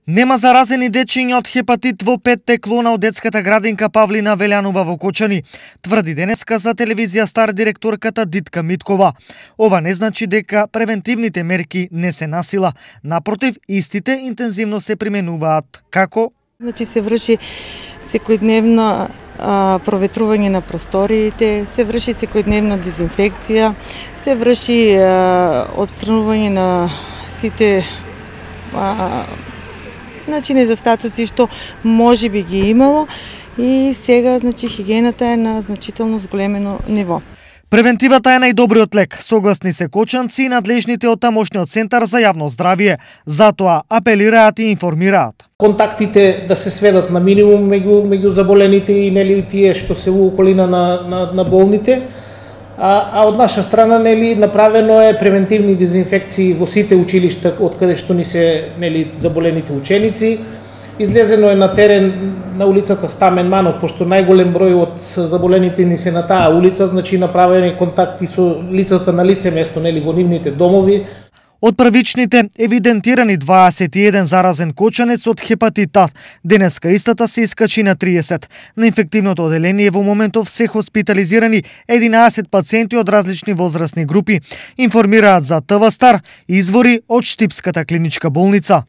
Нема заразени дечиња од хепатит во 5 клона од детската градинка Павлина Велјанова во Кочани, тврди денеска за телевизија Стар директорката Дитка Миткова. Ова не значи дека превентивните мерки не се насила, напротив, истите интензивно се применуваат. Како? Значи се врши секојдневно проветрување на просториите, се врши секојдневна дезинфекција, се врши отстранување на сите недостатоци што може би ги имало и сега хигиената е на значително зголемено ниво. Превентивата е најдобриот лек, согласни се кочанци и надлежните од тамошниот центар за јавно здравје. Затоа апелираат и информираат. Контактите да се сведат на минимум меѓу заболените и тие што се во околина на болните. А од наша страна направено е превентивни дезинфекции во сите училишта од каде што ни се заболените ученици. Излезено е на терен на улицата Стамен Манов, пошто најголем број од заболените ни се на таа улица, значи направени контакти со лицата на лице место во нивните домови. Од првичните евидентирани 21 заразен кочанец од хепатит А, денеска истата се искачи на 30. На инфективното оделение во моментов се хоспитализирани 11 пациенти од различни возрастни групи, информираат за ТВ Стар извори од Штипската клиничка болница.